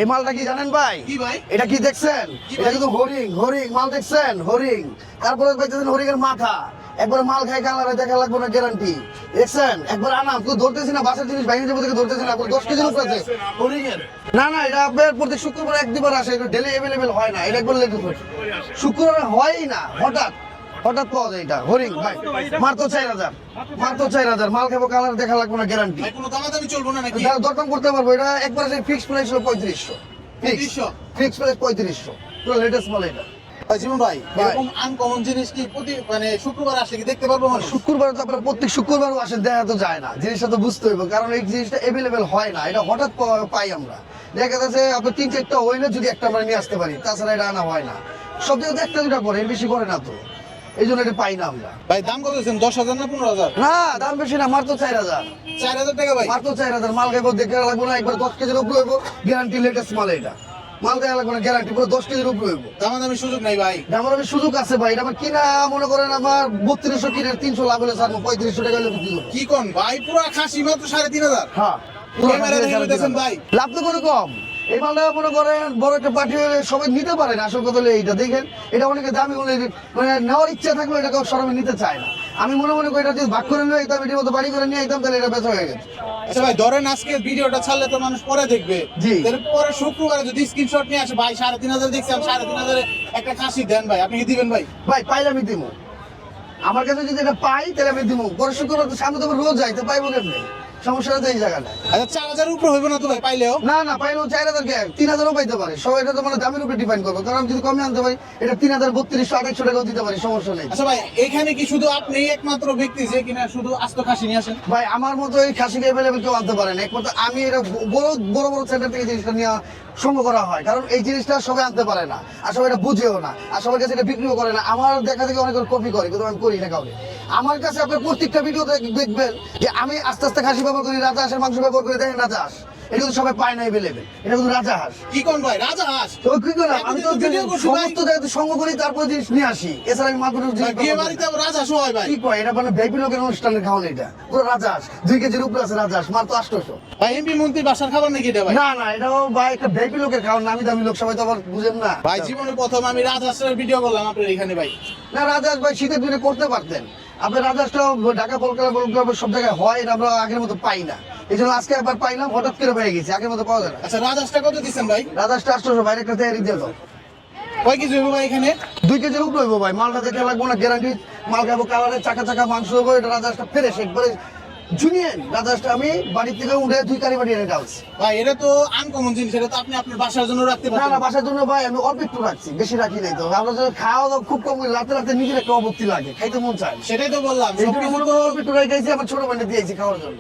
এই মালটা কি জানেন ভাই? কি ভাই? এটা কি দেখছেন? এটা কিন্তু হরিং মাল দেখছেন? হরিং। তারপরে পাইতেছেন হরিং এর মাথা। একবার মাল খাই কালারে দেখা লাগবে না, গ্যারান্টি। দেখছেন? একবার আনাম কেউ ধরতেছি না, বাসার জিনিস বাইরে যাবো থেকে ধরতেছি না। 10 কেজি উপরে আছে হরিং এর। না না, এটা আপনার প্রতি শুক্রবার এক দুবার আসে, এটা ডেলি অ্যাভেলেবেল হয় না। এটা একবার লেটে শুক্রবার হয়ই না, হঠাৎ পাওয়া যায় এটা হরিং ভাই। মাত্র 4000, মাত্র 4000। মাল খাবো কালার দেখা লাগবে না, গ্যারান্টি। কোনো দামাদামি চলবো না নাকি? দরদাম করতে পারবো। এটা একবারে ফিক্স প্রাইস হলো 3500। ফিক্স প্রাইস 3500, পুরো লেটেস্ট মাল এটা। জীবন ভাই, এরকম আনকমন জিনিস কি প্রতি মানে শুক্রবার আসলে কি দেখতে পারবো? মানে শুক্রবার তো আপনার প্রত্যেক শুক্রবারও আসে, দেখা তো যায় না। জিনিসটা তো বুঝতে হইব, কারণ এই জিনিসটা অ্যাভেলেবেল হয় না। এটা হঠাৎ পাই আমরা। দেখা যাচ্ছে আপনার 3-4টা হইলে যদি একটা আমরা নিয়ে আসতে পারি, তাছাড়া এটা আনা হয় না। সব জায়গায় একটা দুটা করে, এর বেশি করে না তো, এই জন্য এটা পাই না আমরা। ভাই দাম কত দিচ্ছেন? 10,000 না 15,000? না, দাম বেশি না, মাত্র 4000। 4,000 টাকা ভাই? মাত্র 4000। মাল খাইবো, দেখে লাগবো না, একবার 10 কেজির উপরে হইব, গ্যারান্টি লেটেস্ট মাল এটা। মাল দেখা লাগবে না, গ্যারান্টি পুরো 10 কেজির উপরে হইব। দামাদামি সুযোগ নাই ভাই? আমার আমি সুযোগ আছে ভাই। এটা আমার কিনা মনে করেন আমার 3200 কিনে 300 লাভ হলে ছাড়বো, 3500 টাকা হলে বিক্রি করবো। কি কোন ভাই, পুরো খাসি মাত্র 3,500? হ্যাঁ, ক্যামেরা দেখে দিতেছেন ভাই। লাভ তো কোনো কম। এই মালটা মনে করেন বড় একটা পার্টি হলে সবাই নিতে পারে না। আসল কথা হলো এইটা, দেখেন এটা অনেকে দামি হলে মানে নেওয়ার ইচ্ছা থাকলে এটা কেউ সবাই নিতে চায় না। আমি মনে করি এটা যদি ভাগ করে নিয়ে একদম এটির মতো বাড়ি করে নিয়ে একদম, তাহলে এটা বেচা হয়ে গেছে। আচ্ছা ভাই, ধরেন আজকে ভিডিওটা ছাড়লে তো মানুষ পরে দেখবে, জি। তাহলে পরে শুক্রবারে যদি স্ক্রিনশট নিয়ে আসে, ভাই 3,500 দেখছি, আমি 3,500 একটা খাসি দেন ভাই, আপনি কি দিবেন ভাই? ভাই পাইলে আমি দিব। আমার কাছে যদি এটা পাই তাহলে আমি দিব। পরে শুক্রবার তো সামনে তো আবার রোজ যাইতে পাইবো কেমনি? সমস্যাটা তো এই জায়গাটা। আচ্ছা 4,000 উপরে হইব না তো ভাই পাইলেও? না না, পাইলেও 4000 কে 3000ও পাইতে পারে। সবাই এটা তো মানে দামের উপরে ডিপেন্ড করবে, কারণ আমি যদি কমে আনতে পারি এটা 3000 3200 2800 টাকাও দিতে পারি, সমস্যা নেই। আচ্ছা ভাই, এখানে কি শুধু আপনি একমাত্র ব্যক্তি যে কিনা শুধু আস্ত খাসি নিয়ে আসেন? ভাই আমার মতো এই খাসিকে অ্যাভেলেবেল কেউ আনতে পারে না। একমাত্র আমি এটা বড় বড় বড় সেন্টার থেকে জিনিসটা নিয়ে সংগ্রহ করা হয়, কারণ এই জিনিসটা সবাই আনতে পারে না, আর সবাই এটা বুঝেও না, আর সবার কাছে এটা বিক্রিও করে না। আমার দেখা থেকে অনেক কপি করে, কিন্তু আমি করি না কাউকে। আমার কাছে আপনার প্রত্যেকটা ভিডিওতে দেখবেন যে আমি আস্তে আস্তে খাসি ব্যবহার করি, রাজা হাঁসের মাংস ব্যবহার করে, দেখেন রাজা হাঁস এটা কিন্তু সবাই পায় না অ্যাভেলেবেল। এটা কিন্তু রাজা হাঁস। কি কোন ভাই, রাজা হাঁস? তো কি করলাম, আমি তো ভিডিও করছি ভাই। সমস্ত জায়গাতে সঙ্গ করি, তারপর জিনিস নিয়ে আসি। এছাড়া আমি মাত্র ভাই, বিয়ে বাড়িতে আবার রাজা হাঁস হয় ভাই? কি কয়, এটা মানে বেপি লোকের অনুষ্ঠানের খাওয়ান। এটা পুরো রাজা হাঁস, 2 কেজির উপরে আছে রাজা হাঁস, মাত্র 800। ভাই এমপি মন্ত্রী বাসার খাবার নাকি এটা ভাই? না না, এটাও ভাই একটা বেপি লোকের খাওয়ান, নামি দামি লোক, সবাই তো আবার বুঝেন না ভাই জীবনে প্রথম আমি রাজা হাঁসের ভিডিও করলাম আপনার এখানে ভাই। না, রাজা হাঁস ভাই শীতের দিনে করতে পারতেন। আপনার রাজা হাঁসটাও ঢাকা কলকাতা সব জায়গায় হয়, এটা আমরা আগের মতো পাই না। এই জন্য আজকে একবার পাইলাম, হঠাৎ করে পেয়ে গেছি, আগের মতো পাওয়া যায় না। আচ্ছা রাজা হাঁসটা কত দিচ্ছেন ভাই? রাজা হাঁসটা 800, বাইরে একটা তৈরি দিয়ে দাও। কয় কেজি হইব ভাই এখানে? 2 কেজির উপরে হইব ভাই। মালটা দেখে লাগবো না, গ্যারান্টি। মাল খাবো কালারে, চাকা চাকা মাংস হবো। এটা রাজা হাঁসটা ফ্রেশ, একবারে জুনিয়র রাজা হাঁসটা আমি বাড়ি থেকে উঠে 2 কারি বাড়ি এনে ডালছি। ভাই এটা তো আনকমন জিনিস, এটা তো আপনি আপনার বাসার জন্য রাখতে না পারেন। না, বাসার জন্য ভাই আমি অল্প একটু রাখছি, বেশি রাখি নাই। তো আমরা যখন খাওয়া দাওয়া খুব কম করি, রাতে রাতে নিজের একটা অবক্তি লাগে, খাইতে মন চায়। সেটাই তো বললাম, এই জন্য সবকিছু মনে তো করো অল্প একটু রেখেছি, আমার ছোট বান্ডে দিয়েছি খাওয়ার জন্য।